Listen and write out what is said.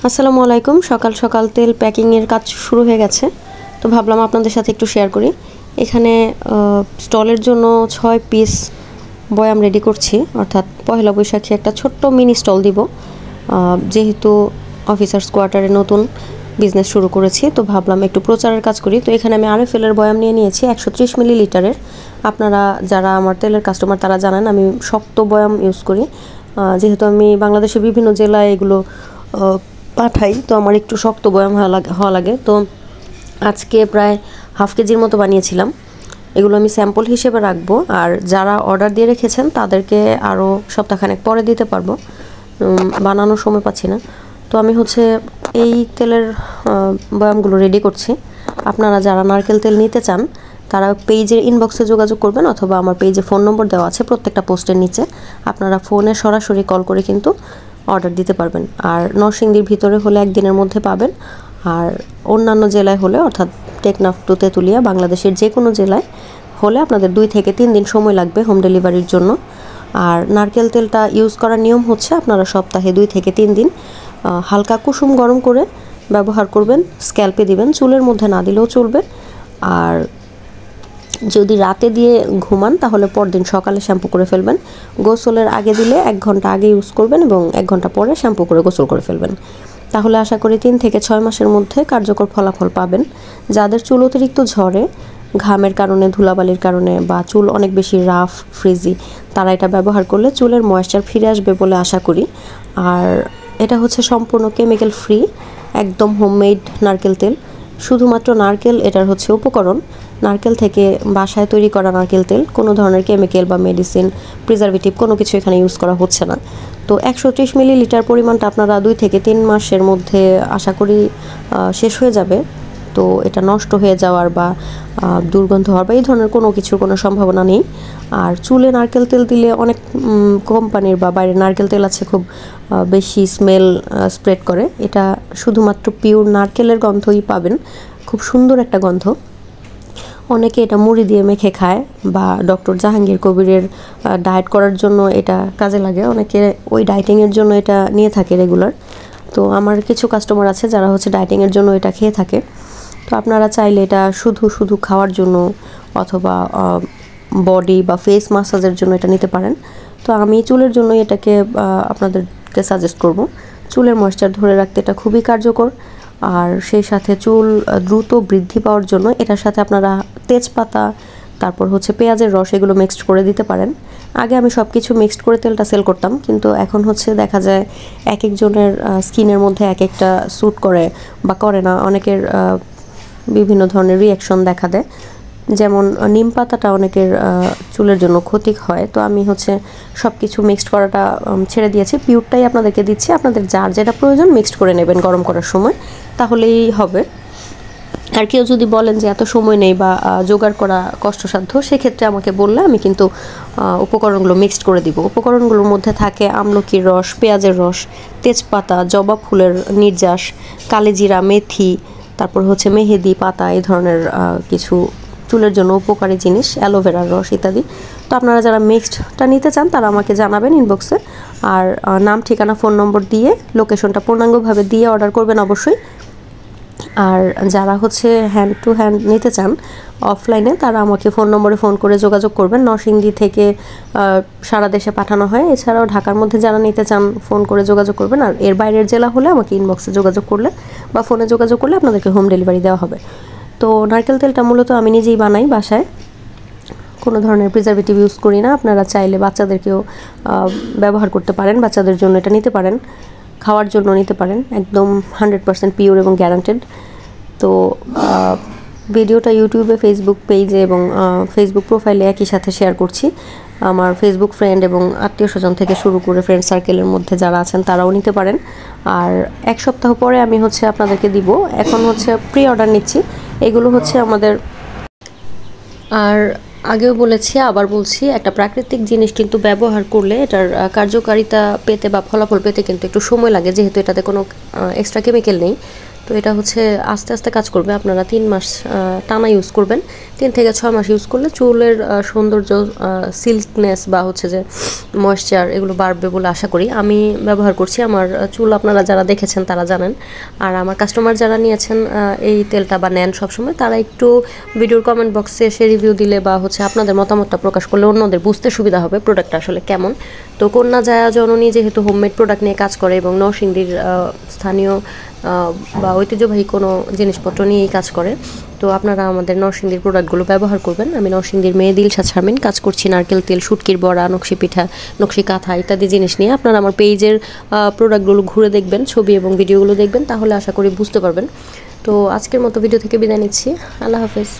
আসসালামু আলাইকুম। সকাল সকাল তেল প্যাকিং এর কাজ শুরু হয়ে গেছে, তো ভাবলাম আপনাদের সাথে একটু শেয়ার করি। এখানে স্টলের জন্য 6 পিস বয়াম রেডি করছি, অর্থাৎ পহেলা বৈশাখে একটা ছোট্ট মিনি স্টল দিব। যেহেতু অফিসার্স কোয়ার্টারে নতুন বিজনেস শুরু করেছি, তো ভাবলাম একটু প্রচারের কাজ করি। তো এখানে আমি RFL এর বয়াম নিয়ে নিয়েছি 130 মিলিলিটারের। আপনারা যারা আমার তেলের কাস্টমার তারা জানেন আমি শক্ত বয়াম ইউজ করি, যেহেতু আমি বাংলাদেশের বিভিন্ন জেলায় এগুলো পাঠাই, তো আমার একটু শক্ত বয়াম হওয়া লাগে। তো আজকে প্রায় হাফ কেজির মতো বানিয়েছিলাম। এগুলো আমি স্যাম্পল হিসেবে রাখবো, আর যারা অর্ডার দিয়ে রেখেছেন তাদেরকে আরও সপ্তাহখানেক পরে দিতে পারবো, বানানোর সময় পাচ্ছি না। তো আমি এই তেলের বয়ামগুলো রেডি করছি। আপনারা যারা নারকেল তেল নিতে চান তারা পেজের ইনবক্সে যোগাযোগ করবেন, অথবা আমার পেজে ফোন নম্বর দেওয়া আছে প্রত্যেকটা পোস্টের নিচে। আপনারা ফোনে সরাসরি কল করে কিন্তু অর্ডার দিতে পারবেন। আর নরসিংদীর ভিতরে হলে একদিনের মধ্যে পাবেন, আর অন্যান্য জেলায় হলে অর্থাৎ টেকনাফ টু তেঁতুলিয়া বাংলাদেশের যে কোনো জেলায় হলে আপনাদের 2 থেকে 3 দিন সময় লাগবে হোম ডেলিভারির জন্য। আর নারকেল তেলটা ইউজ করার নিয়ম হচ্ছে আপনারা সপ্তাহে 2 থেকে 3 দিন হালকা কুসুম গরম করে ব্যবহার করবেন, স্ক্যাল্পে দিবেন, চুলের মধ্যে না দিলেও চলবে। আর যদি রাতে দিয়ে ঘুমান তাহলে পরদিন সকালে শ্যাম্পু করে ফেলবেন। গোসলের আগে দিলে 1 ঘন্টা আগে ইউজ করবেন এবং 1 ঘন্টা পরে শ্যাম্পু করে গোসল করে ফেলবেন। তাহলে আশা করি 3 থেকে 6 মাসের মধ্যে কার্যকর ফলাফল পাবেন। যাদের চুল অতিরিক্ত ঝরে ঘামের কারণে, ধুলাবালির কারণে, বা চুল অনেক বেশি রাফ ফ্রিজি, তারা এটা ব্যবহার করলে চুলের ময়েশ্চার ফিরে আসবে বলে আশা করি। আর এটা সম্পূর্ণ কেমিক্যাল ফ্রি, একদম হোমমেড নারকেল তেল। শুধুমাত্র নারকেল এটার উপকরণ। নারকেল থেকে বাসায় তৈরি করা নারকেল তেল, কোনো ধরনের কেমিক্যাল বা মেডিসিন, প্রিজারভেটিভ কোনো কিছু এখানে ইউজ করা হচ্ছে না। তো 130 মিলিলিটার পরিমাণটা আপনারা 2 থেকে 3 মাসের মধ্যে আশা করি শেষ হয়ে যাবে। তো এটা নষ্ট হয়ে যাওয়ার বা দুর্গন্ধ হওয়ার বা এই ধরনের কোনো কিছুর কোনো সম্ভাবনা নেই। আর চুলে নারকেল তেল দিলে অনেক কোম্পানির বা বাইরের নারকেল তেল আছে খুব বেশি স্মেল স্প্রেড করে। এটা শুধুমাত্র পিওর নারকেলের গন্ধই পাবেন, খুব সুন্দর একটা গন্ধ। অনেকে এটা মুড়ি দিয়ে মেখে খায়, বা ডক্টর জাহাঙ্গীর কবিরের ডায়েট করার জন্য এটা কাজে লাগে। অনেকে ওই ডায়েটিংয়ের জন্য এটা নিয়ে থাকে রেগুলার। তো আমার কিছু কাস্টমার আছে যারা ডায়েটিংয়ের জন্য এটা খেয়ে থাকে। তো আপনারা চাইলে এটা শুধু খাওয়ার জন্য অথবা বডি বা ফেস মাসাজের জন্য এটা নিতে পারেন। তো আমি চুলের জন্য এটাকে আপনাদেরকে সাজেস্ট করব। চুলের ময়েশ্চার ধরে রাখতে এটা খুবই কার্যকর, আর সেই সাথে চুল দ্রুত বৃদ্ধি পাওয়ার জন্য এটার সাথে আপনারা তেজপাতা, তারপর পেঁয়াজের রস, এগুলো মিক্সড করে দিতে পারেন। আগে আমি সব কিছু মিক্সড করে তেলটা সেল করতাম, কিন্তু এখন দেখা যায় এক একজনের স্কিনের মধ্যে এক একটা স্যুট করে বা করে না। অনেকের বিভিন্ন ধরনের রিয়াকশন দেখা দেয়, যেমন নিম পাতাটা অনেকের চুলের জন্য ক্ষতি হয়। তো আমি সব কিছু মিক্সড করাটা ছেড়ে দিয়েছি, পিওরটাই আপনাদেরকে দিচ্ছি। আপনাদের যার যেটা প্রয়োজন মিক্সড করে নেবেন গরম করার সময়, তাহলেই হবে। আর কেউ যদি বলেন যে এত সময় নেই বা জোগাড় করা কষ্টসাধ্য, সেক্ষেত্রে আমাকে বললে আমি কিন্তু উপকরণগুলো মিক্সড করে দিব। উপকরণগুলোর মধ্যে থাকে আমলকির রস, পেঁয়াজের রস, তেজপাতা, জবা ফুলের নির্যাস, কালিজিরা, মেথি, তারপর মেহেদি পাতা, এই ধরনের কিছু চুলের জন্য উপকারী জিনিস, অ্যালোভেরার রস ইত্যাদি। তো আপনারা যারা মিক্সডটা নিতে চান তারা আমাকে জানাবেন ইনবক্সে, আর নাম, ঠিকানা, ফোন নম্বর দিয়ে লোকেশনটা পূর্ণাঙ্গভাবে দিয়ে অর্ডার করবেন অবশ্যই। আর যারা হ্যান্ড টু হ্যান্ড নিতে চান অফলাইনে, তারা আমাকে ফোন নম্বরে ফোন করে যোগাযোগ করবেন। নরসিংদী থেকে সারা দেশে পাঠানো হয়। এছাড়াও ঢাকার মধ্যে যারা নিতে চান ফোন করে যোগাযোগ করবেন। আর এর বাইরের জেলা হলে আমাকে ইনবক্সে যোগাযোগ করলে বা ফোনে যোগাযোগ করলে আপনাদেরকে হোম ডেলিভারি দেওয়া হবে। তো নারকেল তেলটা মূলত আমি নিজেই বানাই বাসায়, কোনো ধরনের প্রিজারভেটিভ ইউজ করি না। আপনারা চাইলে বাচ্চাদেরকেও ব্যবহার করতে পারেন, বাচ্চাদের জন্য এটা নিতে পারেন, খাওয়ার জন্য নিতে পারেন, একদম 100% পিওর এবং গ্যারান্টেড। তো ভিডিওটা ইউটিউবে, ফেসবুক পেজে এবং ফেসবুক প্রোফাইলে একই সাথে শেয়ার করছি। আমার ফেসবুক ফ্রেন্ড এবং আত্মীয় স্বজন থেকে শুরু করে ফ্রেন্ড সার্কেলের মধ্যে যারা আছেন তারাও নিতে পারেন। আর 1 সপ্তাহ পরে আমি আপনাদেরকে দিব। এখন প্রি অর্ডার নিচ্ছি। এগুলো আমাদের, আর আগেও বলেছি আবার বলছি, একটা প্রাকৃতিক জিনিস কিন্তু ব্যবহার করলে এটার কার্যকারিতা পেতে বা ফলাফল পেতে কিন্তু একটু সময় লাগে, যেহেতু এটাতে কোনো এক্সট্রা কেমিক্যাল নেই। তো এটা আস্তে আস্তে কাজ করবে। আপনারা 3 মাস টানা ইউজ করবেন। 3 থেকে 6 মাস ইউজ করলে চুলের সৌন্দর্য, সিল্কনেস বা হচ্ছে যে ময়েশ্চার এগুলো বাড়বে বলে আশা করি। আমি ব্যবহার করছি, আমার চুল আপনারা যারা দেখেছেন তারা জানেন। আর আমার কাস্টমার যারা নিয়েছেন এই তেলটা বা নেন সবসময়, তারা একটু ভিডিওর কমেন্ট বক্সে এসে রিভিউ দিলে বা হচ্ছে আপনাদের মতামতটা প্রকাশ করলে অন্যদের বুঝতে সুবিধা হবে প্রোডাক্টটা আসলে কেমন। তো কন্যা জায়া জননী যেহেতু হোমমেড প্রোডাক্ট নিয়ে কাজ করে এবং নরসিংদীর স্থানীয় বা ঐতিহ্যবাহী কোনো জিনিসপত্র নিয়েই কাজ করে, তো আপনারা আমাদের নরসিংদীর প্রোডাক্টগুলো ব্যবহার করবেন। আমি নরসিংদীর মেয়ে দিলশা শারমিন, কাজ করছি নারকেল তেল, শুটকির বড়া, নকশি পিঠা, নকশি কাঁথা ইত্যাদি জিনিস নিয়ে। আপনারা আমার পেজের প্রোডাক্টগুলো ঘুরে দেখবেন, ছবি এবং ভিডিওগুলো দেখবেন, তাহলে আশা করি বুঝতে পারবেন। তো আজকের মতো ভিডিও থেকে বিদায় নিচ্ছি। আল্লাহ হাফেজ।